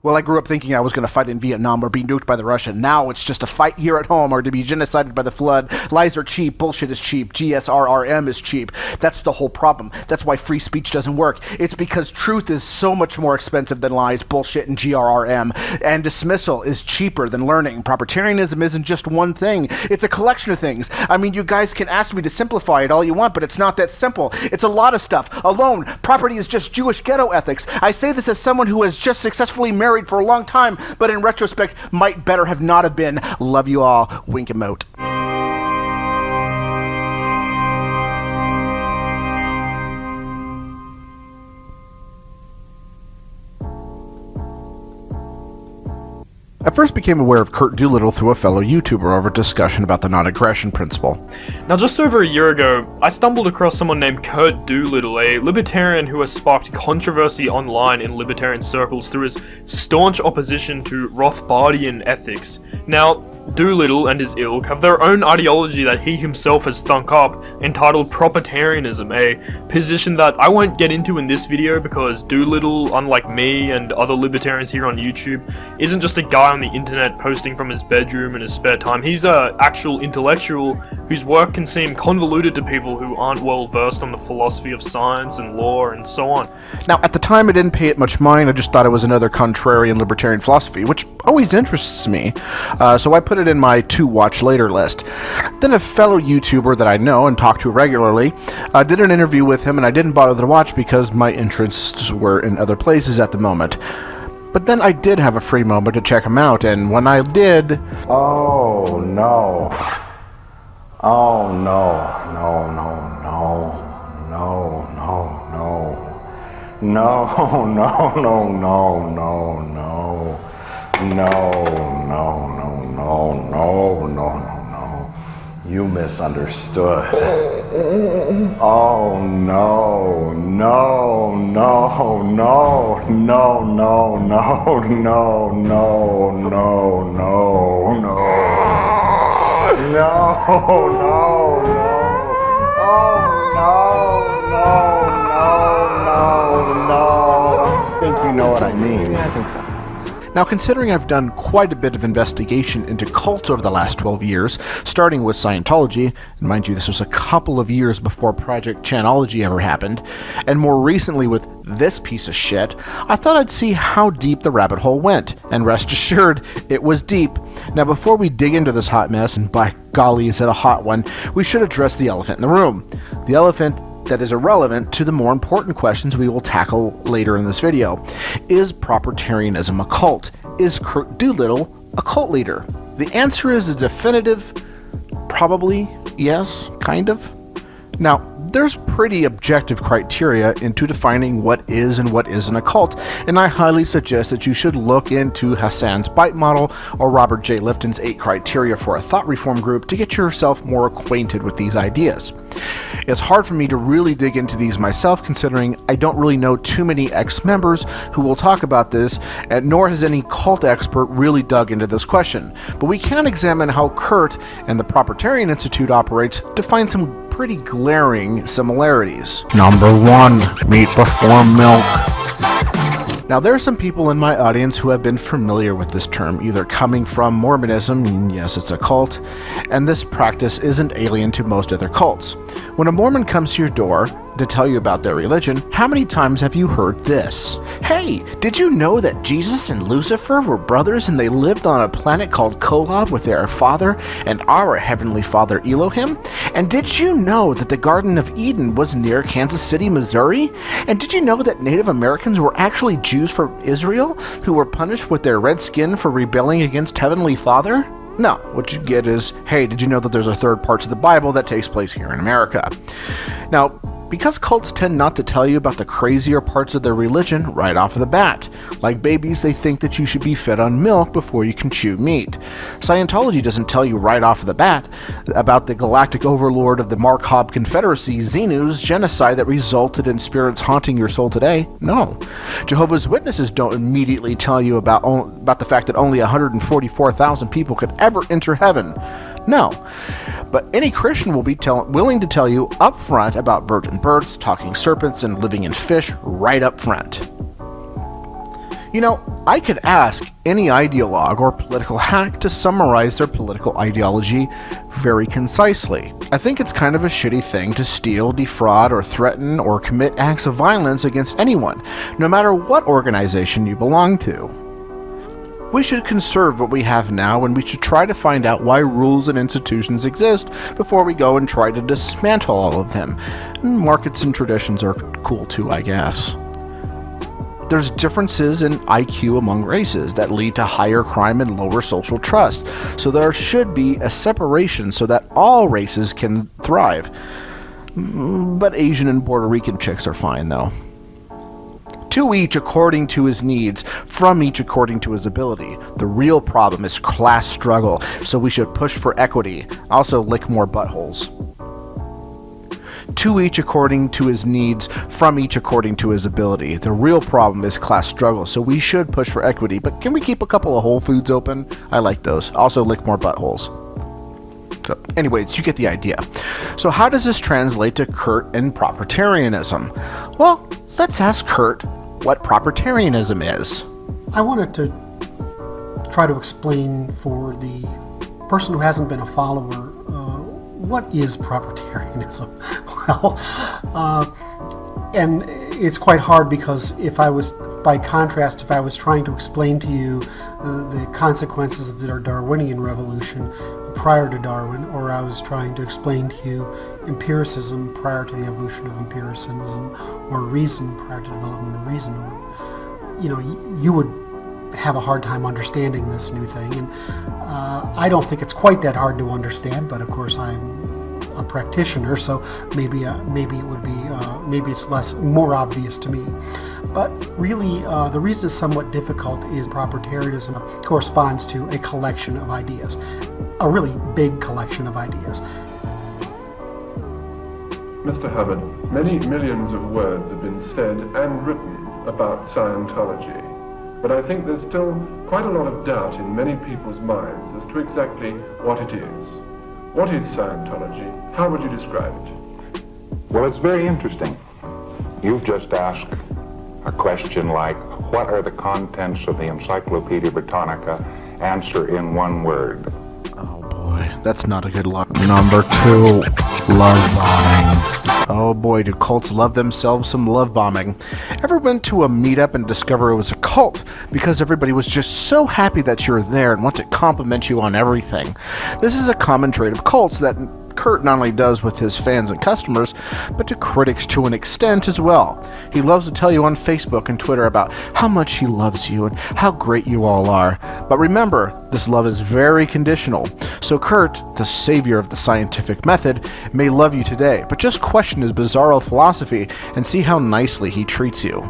Well, I grew up thinking I was going to fight in Vietnam or be nuked by the Russians. Now it's just a fight here at home or to be genocided by the flood. Lies are cheap. Bullshit is cheap. GSRRM is cheap. That's the whole problem. That's why free speech doesn't work. It's because truth is so much more expensive than lies, bullshit, and GRRM. And dismissal is cheaper than learning. Propertarianism isn't just one thing. It's a collection of things. I mean, you guys can ask me to simplify it all you want, but it's not that simple. It's a lot of stuff. Alone, property is just Jewish ghetto ethics. I say this as someone who has just successfully married for a long time, but in retrospect, might better have not have been. Love you all. Wink emote. I first became aware of Curt Doolittle through a fellow YouTuber over a discussion about the non-aggression principle. Now, just over a year ago, I stumbled across someone named Curt Doolittle, a libertarian who has sparked controversy online in libertarian circles through his staunch opposition to Rothbardian ethics. Now, Doolittle and his ilk have their own ideology that he himself has thunk up, entitled Propertarianism, a position that I won't get into in this video because Doolittle, unlike me and other libertarians here on YouTube, isn't just a guy on the internet posting from his bedroom in his spare time. He's an actual intellectual whose work can seem convoluted to people who aren't well versed on the philosophy of science and law and so on. Now, at the time I didn't pay it much mind. I just thought it was another contrarian libertarian philosophy, which always interests me. So I put it in my to-watch later list. Then a fellow YouTuber that I know and talk to regularly did an interview with him, and I didn't bother to watch because my interests were in other places at the moment. But then I did have a free moment to check him out, and when I did... Oh no. Oh no. No, no, no. No, no, no. No, no, no, no, no, no. No, no, no, no, no, no, no, no. You misunderstood. Oh no, no, no, no, no, no, no, no, no, no, no, no. No, no, no. Oh no, no, no, no, no. I think you know what I mean. Yeah, I think so. Now, considering I've done quite a bit of investigation into cults over the last 12 years, starting with Scientology, and mind you, this was a couple of years before Project Chanology ever happened, and more recently with this piece of shit, I thought I'd see how deep the rabbit hole went, and rest assured, it was deep. Now, before we dig into this hot mess, and by golly, is it a hot one, we should address the elephant in the room. The elephant that is irrelevant to the more important questions we will tackle later in this video. Is Propertarianism a cult? Is Curt Doolittle a cult leader? The answer is a definitive, probably, yes, kind of. Now, there's pretty objective criteria into defining what is and what isn't a cult, and I highly suggest that you should look into Hassan's BITE model or Robert J. Lifton's 8 criteria for a thought reform group to get yourself more acquainted with these ideas. It's hard for me to really dig into these myself, considering I don't really know too many ex-members who will talk about this, and nor has any cult expert really dug into this question. But we can examine how Curt and the Propertarian Institute operates to find some pretty glaring similarities. Number 1, meat before milk. Now, there are some people in my audience who have been familiar with this term, either coming from Mormonism, and yes, it's a cult, and this practice isn't alien to most other cults. When a Mormon comes to your door to tell you about their religion, how many times have you heard this? Hey, did you know that Jesus and Lucifer were brothers and they lived on a planet called Kolob with their father and our heavenly father Elohim? And did you know that the Garden of Eden was near Kansas City, Missouri? And did you know that Native Americans were actually Jews from Israel who were punished with their red skin for rebelling against Heavenly Father? No, what you get is, hey, did you know that there's a third part to the Bible that takes place here in America? Now, because cults tend not to tell you about the crazier parts of their religion right off the bat. Like babies, they think that you should be fed on milk before you can chew meat. Scientology doesn't tell you right off the bat about the galactic overlord of the Markov Confederacy, Xenu's genocide that resulted in spirits haunting your soul today. No. Jehovah's Witnesses don't immediately tell you about the fact that only 144,000 people could ever enter heaven. No. But any Christian will be willing to tell you up front about virgin births, talking serpents, and living in fish right up front. You know, I could ask any ideologue or political hack to summarize their political ideology very concisely. I think it's kind of a shitty thing to steal, defraud, or threaten or commit acts of violence against anyone, no matter what organization you belong to. We should conserve what we have now, and we should try to find out why rules and institutions exist before we go and try to dismantle all of them. Markets and traditions are cool too, I guess. There's differences in IQ among races that lead to higher crime and lower social trust, so there should be a separation so that all races can thrive. But Asian and Puerto Rican chicks are fine, though. To each according to his needs, from each according to his ability. The real problem is class struggle, so we should push for equity. Also lick more buttholes. To each according to his needs, from each according to his ability. The real problem is class struggle, so we should push for equity. But can we keep a couple of Whole Foods open? I like those. Also lick more buttholes. So, anyways, you get the idea. So how does this translate to Kurt and propertarianism? Well, let's ask Kurt what propertarianism is. I wanted to try to explain for the person who hasn't been a follower what is propertarianism. Well, and it's quite hard because by contrast, if I was trying to explain to you the consequences of the Darwinian revolution prior to Darwin, or I was trying to explain to you empiricism prior to the evolution of empiricism, or reason prior to the development of reason, you would have a hard time understanding this new thing. And I don't think it's quite that hard to understand, but of course I'm a practitioner, so maybe it would be maybe it's more obvious to me. But really, the reason it's somewhat difficult is propertarianism corresponds to a collection of ideas, a really big collection of ideas. Mr. Hubbard, many millions of words have been said and written about Scientology, but I think there's still quite a lot of doubt in many people's minds as to exactly what it is. What is Scientology? How would you describe it? Well, it's very interesting. You've just asked a question like, what are the contents of the Encyclopedia Britannica? Answer in one word. Oh boy, that's not a good luck. Number 2, love bombing. Oh boy, do cults love themselves some love bombing. Ever went to a meetup and discover it was a cult because everybody was just so happy that you're there and want to compliment you on everything? This is a common trait of cults that Kurt not only does with his fans and customers, but to critics to an extent as well. He loves to tell you on Facebook and Twitter about how much he loves you and how great you all are. But remember, this love is very conditional. So Kurt, the savior of the scientific method, may love you today, but just question his bizarro philosophy and see how nicely he treats you.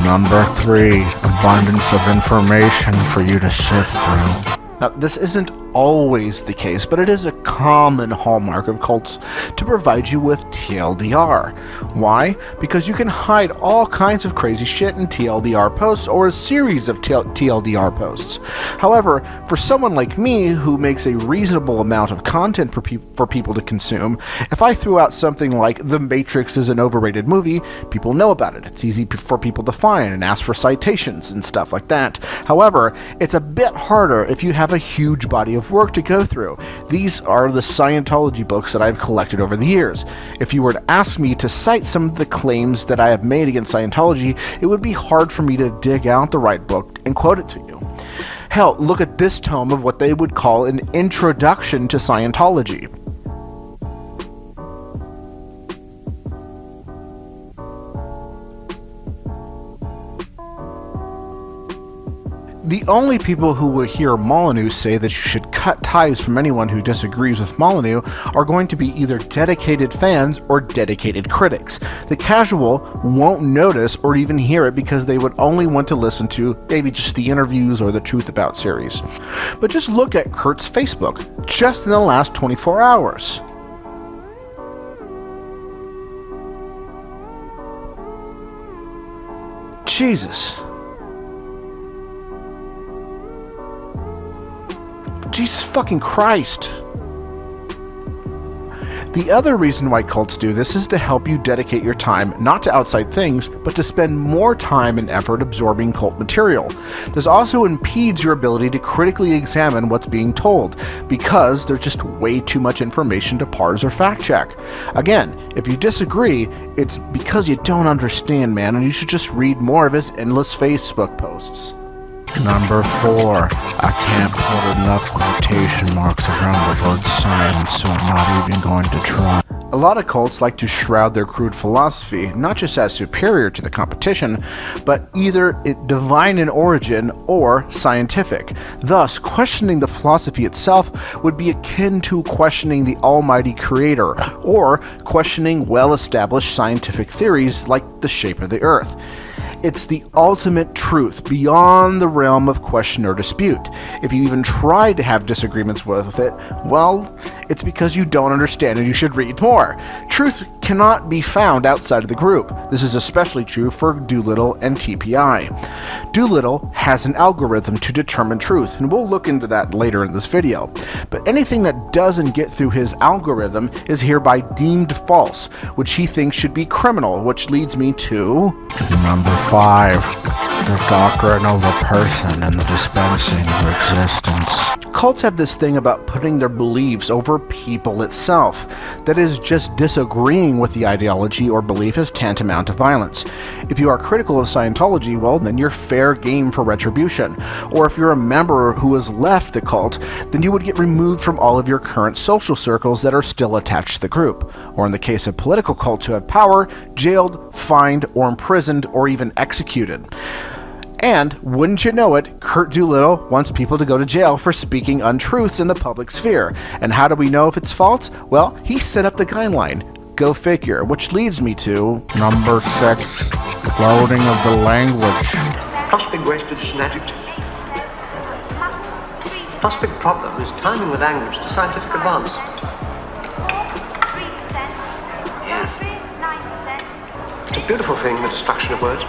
Number 3, abundance of information for you to sift through. Now, this isn't always the case, but it is a common hallmark of cults to provide you with TLDR. Why? Because you can hide all kinds of crazy shit in TLDR posts or a series of TLDR posts. However, for someone like me who makes a reasonable amount of content for people to consume, if I threw out something like The Matrix is an overrated movie, people know about it. It's easy for people to find and ask for citations and stuff like that. However, it's a bit harder if you have a huge body of work to go through. These are the Scientology books that I've collected over the years. If you were to ask me to cite some of the claims that I have made against Scientology, it would be hard for me to dig out the right book and quote it to you. Hell, look at this tome of what they would call an introduction to Scientology. The only people who will hear Molyneux say that you should cut ties from anyone who disagrees with Molyneux are going to be either dedicated fans or dedicated critics. The casual won't notice or even hear it because they would only want to listen to maybe just the interviews or the Truth About series. But just look at Kurt's Facebook, just in the last 24 hours. Jesus. Jesus fucking Christ. The other reason why cults do this is to help you dedicate your time not to outside things, but to spend more time and effort absorbing cult material. This also impedes your ability to critically examine what's being told, because there's just way too much information to parse or fact check. Again, if you disagree, it's because you don't understand, man, and you should just read more of his endless Facebook posts. Number 4. I can't put enough quotation marks around the word science, so I'm not even going to try. A lot of cults like to shroud their crude philosophy, not just as superior to the competition, but either divine in origin or scientific. Thus, questioning the philosophy itself would be akin to questioning the almighty creator, or questioning well-established scientific theories like the shape of the earth. It's the ultimate truth beyond the realm of question or dispute. If you even try to have disagreements with it, well, it's because you don't understand and you should read more. Truth cannot be found outside of the group. This is especially true for Doolittle and TPI. Doolittle has an algorithm to determine truth, and we'll look into that later in this video. But anything that doesn't get through his algorithm is hereby deemed false, which he thinks should be criminal, which leads me to number 5. The doctrine of a person and the dispensing of existence. Cults have this thing about putting their beliefs over people itself. That is, just disagreeing with the ideology or belief is tantamount to violence. If you are critical of Scientology, well, then you're fair game for retribution. Or if you're a member who has left the cult, then you would get removed from all of your current social circles that are still attached to the group. Or in the case of political cults who have power, jailed, fined, or imprisoned, or even executed. And, wouldn't you know it, Kurt Doolittle wants people to go to jail for speaking untruths in the public sphere. And how do we know if it's false? Well, he set up the guideline. Go figure. Which leads me to number 6. Loading of the language. Plus big wastage is an adjective. Plus big problem is timing the language to scientific advance. Yes. It's a beautiful thing, the destruction of words.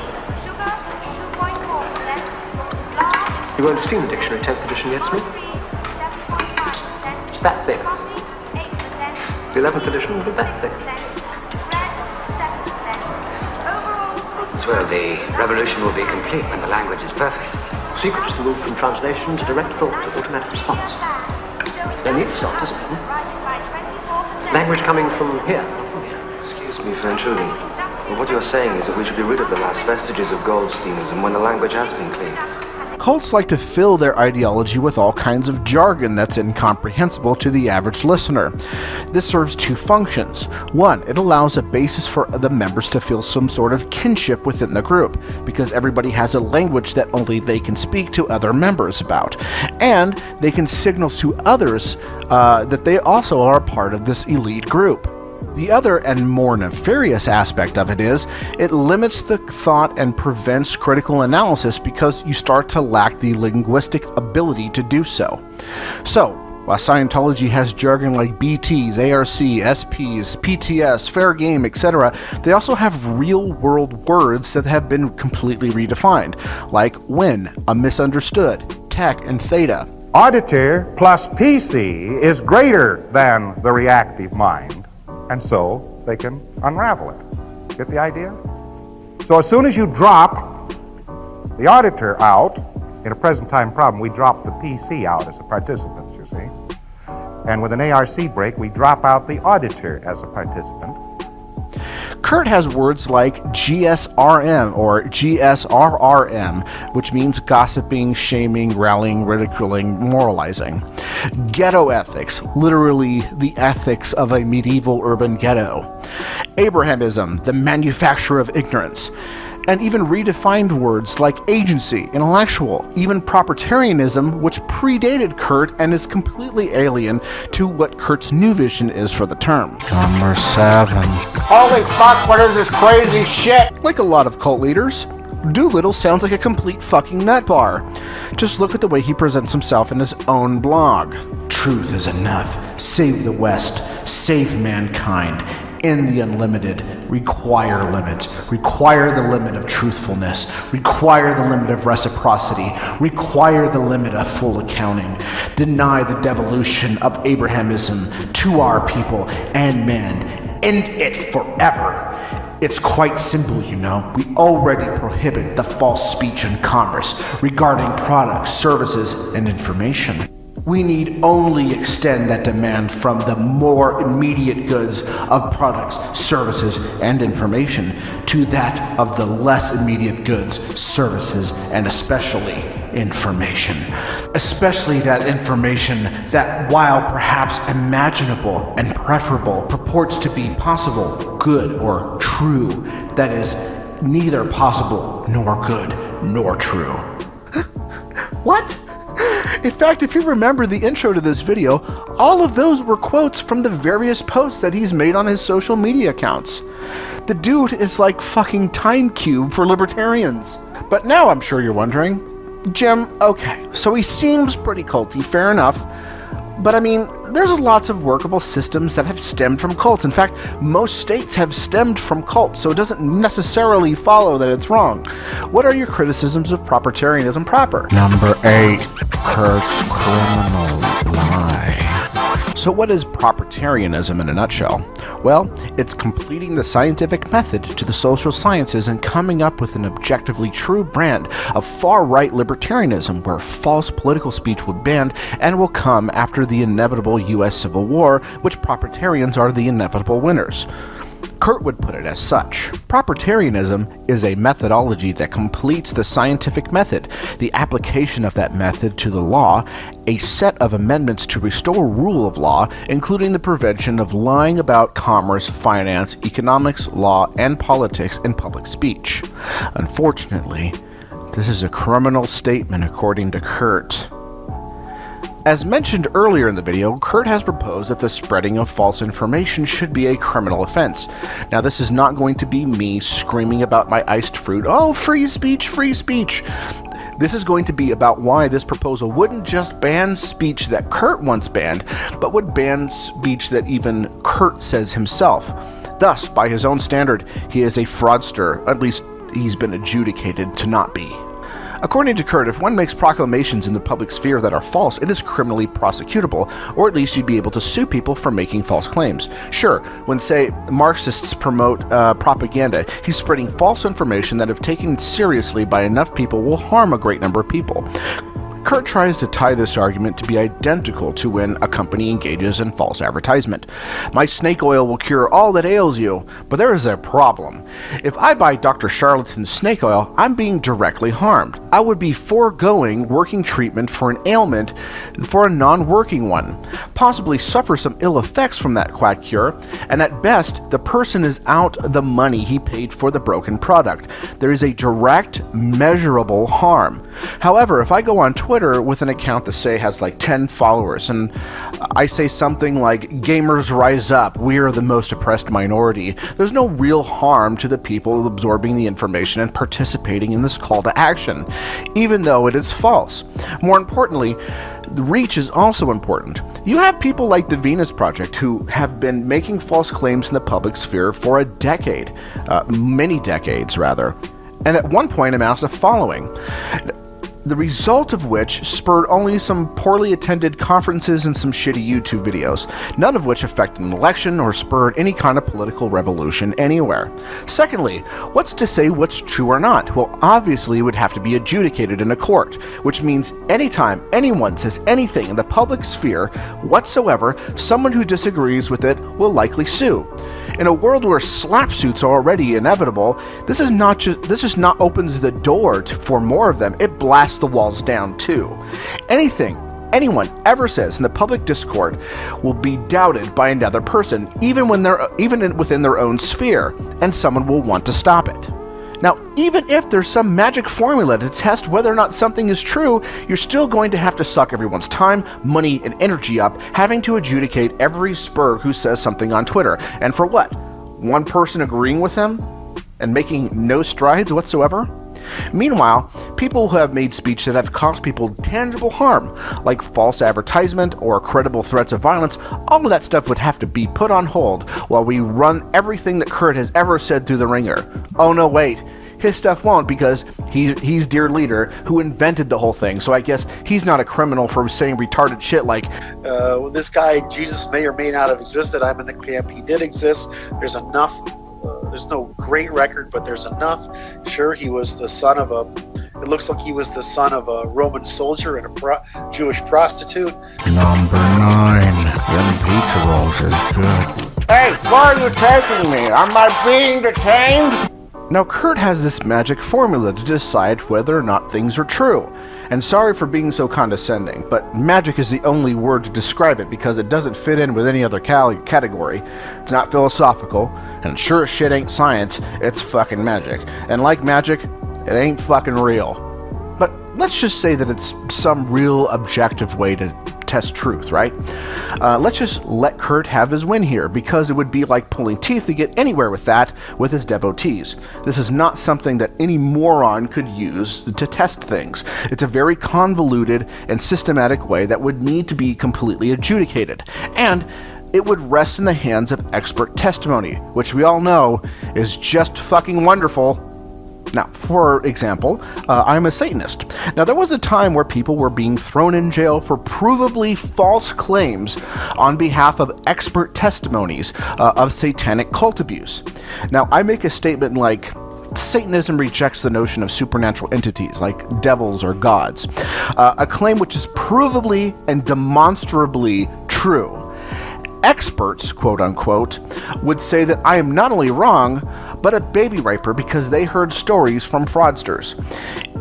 You won't have seen the dictionary 10th edition yet, Smith. It's that thick. The 11th edition will be that thick. Well, the revolution will be complete when the language is perfect. The secret is to move from translation to direct thought to automatic response. No need for self-discipline. Language coming from here. Excuse me for intruding. But what you're saying is that we should be rid of the last vestiges of Goldsteinism when the language has been cleaned. Cults like to fill their ideology with all kinds of jargon that's incomprehensible to the average listener. This serves 2 functions. 1, it allows a basis for the members to feel some sort of kinship within the group, because everybody has a language that only they can speak to other members about. And they can signal to others that they also are a part of this elite group. The other and more nefarious aspect of it is, it limits the thought and prevents critical analysis because you start to lack the linguistic ability to do so. So, while Scientology has jargon like BTs, ARC, SPs, PTS, fair game, etc., they also have real-world words that have been completely redefined, like when, a misunderstood, tech, and theta. Auditor plus PC is greater than the reactive mind. And so they can unravel it. Get the idea? So as soon as you drop the auditor out, in a present time problem, we drop the PC out as a participant, you see. And with an ARC break, we drop out the auditor as a participant. Kurt has words like GSRM or GSRRM, which means gossiping, shaming, rallying, ridiculing, moralizing. Ghetto ethics, literally the ethics of a medieval urban ghetto. Abrahamism, the manufacture of ignorance. And even redefined words like agency, intellectual, even proprietarianism, which predated Kurt and is completely alien to what Kurt's new vision is for the term. Number 7. Holy fuck, what is this crazy shit? Like a lot of cult leaders, Doolittle sounds like a complete fucking nutbar. Just look at the way he presents himself in his own blog. Truth is enough. Save the West. Save mankind. in the unlimited, require limits, require the limit of truthfulness, require the limit of reciprocity, require the limit of full accounting, deny the devolution of Abrahamism to our people and man, end it forever. It's quite simple, you know. We already prohibit the false speech in commerce regarding products, services, and information. We need only extend that demand from the more immediate goods of products, services, and information to that of the less immediate goods, services, and especially information. Especially that information that, while perhaps imaginable and preferable, purports to be possible, good, or true, that is neither possible nor good nor true. What? In fact, if you remember the intro to this video, all of those were quotes from the various posts that he's made on his social media accounts. The dude is like fucking Time Cube for libertarians. But now I'm sure you're wondering, Jim, okay, so he seems pretty culty, fair enough. But I mean, there's lots of workable systems that have stemmed from cults. In fact, most states have stemmed from cults, so it doesn't necessarily follow that it's wrong. What are your criticisms of propertarianism proper? Number 8, Kurt's criminal lie. So what is propertarianism in a nutshell? Well, it's completing the scientific method to the social sciences and coming up with an objectively true brand of far-right libertarianism where false political speech will be banned and will come after the inevitable U.S. Civil War, which propertarians are the inevitable winners. Kurt would put it as such. Propertarianism is a methodology that completes the scientific method, the application of that method to the law, a set of amendments to restore rule of law, including the prevention of lying about commerce, finance, economics, law, and politics in public speech. Unfortunately, this is a criminal statement according to Kurt. As mentioned earlier in the video, Kurt has proposed that the spreading of false information should be a criminal offense. Now, this is not going to be me screaming about my iced fruit, oh, free speech, free speech. This is going to be about why this proposal wouldn't just ban speech that Kurt once banned, but would ban speech that even Kurt says himself. Thus, by his own standard, he is a fraudster, at least he's been adjudicated to not be. According to Kurt, if one makes proclamations in the public sphere that are false, it is criminally prosecutable, or at least you'd be able to sue people for making false claims. Sure, when, say, Marxists promote propaganda, he's spreading false information that, if taken seriously by enough people, will harm a great number of people. Kurt tries to tie this argument to be identical to when a company engages in false advertisement. My snake oil will cure all that ails you, but there is a problem. If I buy Dr. Charlatan's snake oil, I'm being directly harmed. I would be foregoing working treatment for an ailment for a non-working one, possibly suffer some ill effects from that quack cure, and at best, the person is out the money he paid for the broken product. There is a direct, measurable harm. However, if I go on Twitter with an account that, say, has like 10 followers, and I say something like, gamers rise up, we are the most oppressed minority, there's no real harm to the people absorbing the information and participating in this call to action, even though it is false. More importantly, the reach is also important. You have people like the Venus Project who have been making false claims in the public sphere for a decade, many decades rather, and at one point amassed a following, the result of which spurred only some poorly attended conferences and some shitty YouTube videos, none of which affected an election or spurred any kind of political revolution anywhere. Secondly, what's to say what's true or not? Well, obviously it would have to be adjudicated in a court, which means anytime anyone says anything in the public sphere whatsoever, someone who disagrees with it will likely sue. In a world where slap suits are already inevitable, this just not opens the door for more of them, it blasts the walls down too. Anything anyone ever says in the public discord will be doubted by another person, even within their own sphere, and someone will want to stop it. Now, even if there's some magic formula to test whether or not something is true, you're still going to have to suck everyone's time, money, and energy up, having to adjudicate every spur who says something on Twitter. And for what? One person agreeing with them? And making no strides whatsoever? Meanwhile, people who have made speech that have caused people tangible harm, like false advertisement or credible threats of violence, all of that stuff would have to be put on hold while we run everything that Kurt has ever said through the ringer. Oh no, wait. His stuff won't, because he's dear leader who invented the whole thing, so I guess he's not a criminal for saying retarded shit like, this guy, Jesus, may or may not have existed. I'm in the camp he did exist. There's enough. There's no great record, but there's enough. Sure, he was the son of it looks like he was the son of a Roman soldier and a Jewish prostitute. Number 9. Them pizza rolls is good. Hey, where are you taking me? Am I being detained? Now, Kurt has this magic formula to decide whether or not things are true. And sorry for being so condescending, but magic is the only word to describe it because it doesn't fit in with any other category. It's not philosophical, and sure as shit ain't science, it's fucking magic. And like magic, it ain't fucking real. But let's just say that it's some real objective way to test truth, right? Let's just let Kurt have his win here, because it would be like pulling teeth to get anywhere with that with his devotees. This is not something that any moron could use to test things. It's a very convoluted and systematic way that would need to be completely adjudicated, and it would rest in the hands of expert testimony, which we all know is just fucking wonderful. Now, for example, I'm a Satanist. Now, there was a time where people were being thrown in jail for provably false claims on behalf of expert testimonies of satanic cult abuse. Now, I make a statement like, Satanism rejects the notion of supernatural entities like devils or gods, a claim which is provably and demonstrably true. Experts, quote unquote, would say that I am not only wrong, but a baby raper because they heard stories from fraudsters.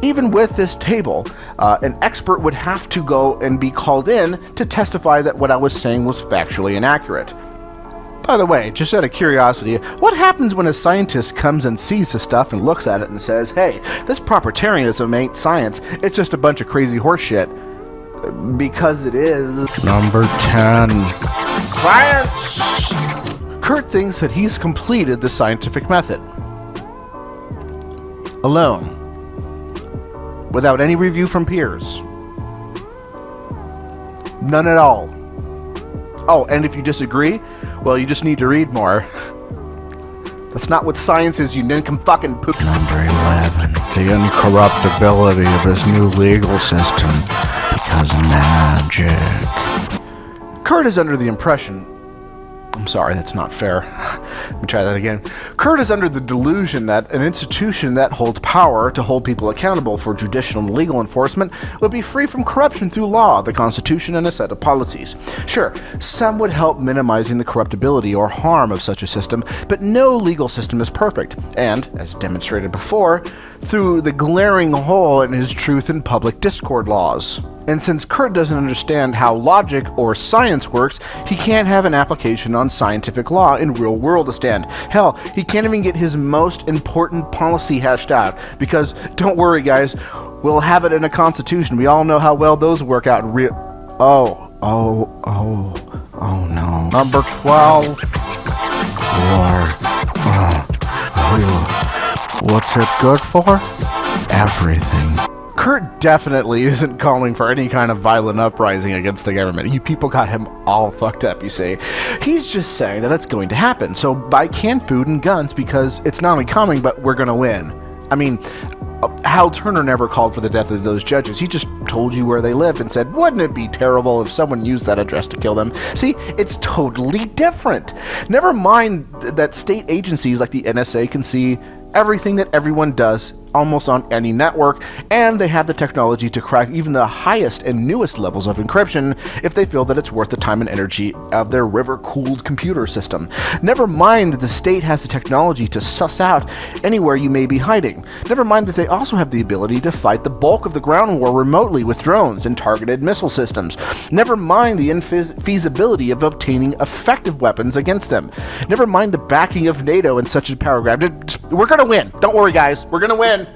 Even with this table, an expert would have to go and be called in to testify that what I was saying was factually inaccurate. By the way, just out of curiosity, what happens when a scientist comes and sees the stuff and looks at it and says, hey, this proprietarianism ain't science, it's just a bunch of crazy horseshit? Because it is. Number 10. Science! Kurt thinks that he's completed the scientific method. Alone. Without any review from peers. None at all. Oh, and if you disagree, well, you just need to read more. That's not what science is, you nincomfucking poop. Number 11. The incorruptibility of his new legal system because of magic. Kurt is under the impression... I'm sorry, that's not fair. Let me try that again. Kurt is under the delusion that an institution that holds power to hold people accountable for judicial and legal enforcement would be free from corruption through law, the Constitution, and a set of policies. Sure, some would help minimizing the corruptibility or harm of such a system, but no legal system is perfect, and, as demonstrated before, through the glaring hole in his truth and public discord laws. And since Kurt doesn't understand how logic or science works, he can't have an application on scientific law in real world to stand. Hell, he can't even get his most important policy hashed out, because, don't worry guys, we'll have it in a constitution. We all know how well those work out in real... Oh no. Number 12. Lord. What's it good for? Everything. Kurt definitely isn't calling for any kind of violent uprising against the government. You people got him all fucked up, you see. He's just saying that it's going to happen, so buy canned food and guns because it's not only coming, but we're gonna win. I mean, Hal Turner never called for the death of those judges. He just told you where they lived and said, wouldn't it be terrible if someone used that address to kill them? See, it's totally different. Never mind that state agencies like the NSA can see everything that everyone does almost on any network, and they have the technology to crack even the highest and newest levels of encryption if they feel that it's worth the time and energy of their river-cooled computer system. Never mind that the state has the technology to suss out anywhere you may be hiding. Never mind that they also have the ability to fight the bulk of the ground war remotely with drones and targeted missile systems. Never mind the infeasibility of obtaining effective weapons against them. Never mind the backing of NATO and such a power grab. We're gonna win. Don't worry, guys. We're gonna win.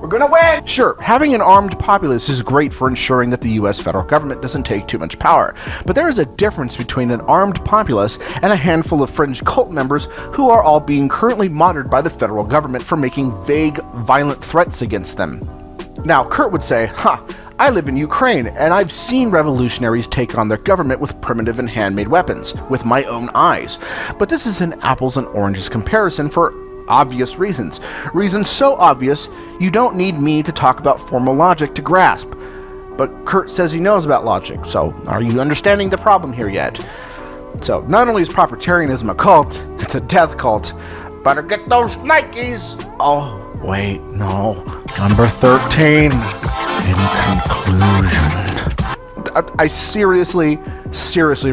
We're gonna win! Sure, having an armed populace is great for ensuring that the US federal government doesn't take too much power, but there is a difference between an armed populace and a handful of fringe cult members who are all being currently monitored by the federal government for making vague, violent threats against them. Now, Kurt would say, I live in Ukraine, and I've seen revolutionaries take on their government with primitive and handmade weapons, with my own eyes. But this is an apples and oranges comparison for obvious reasons. Reasons so obvious, you don't need me to talk about formal logic to grasp. But Kurt says he knows about logic, so are you understanding the problem here yet? So, not only is propertarianism a cult, it's a death cult. Better get those Nikes! Oh, wait, no. Number 13. In conclusion. I seriously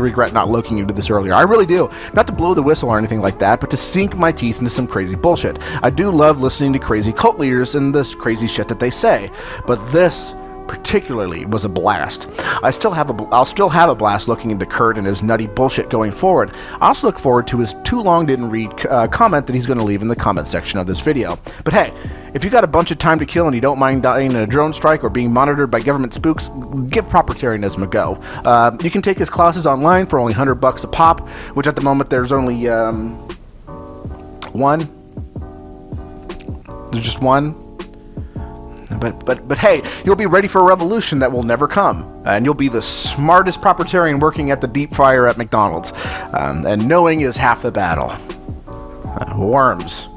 regret not looking into this earlier. I really do. Not to blow the whistle or anything like that, but to sink my teeth into some crazy bullshit. I do love listening to crazy cult leaders and this crazy shit that they say, but this particularly was a blast. I'll still have a blast looking into Kurt and his nutty bullshit going forward. I also look forward to his too long didn't read comment that he's going to leave in the comment section of this video. But hey, if you got a bunch of time to kill and you don't mind dying in a drone strike or being monitored by government spooks, give propertarianism a go. You can take his classes online for only $100 a pop, which at the moment there's only one. There's just one. But hey, you'll be ready for a revolution that will never come, and you'll be the smartest propertarian working at the deep fryer at McDonald's. And knowing is half the battle. Worms.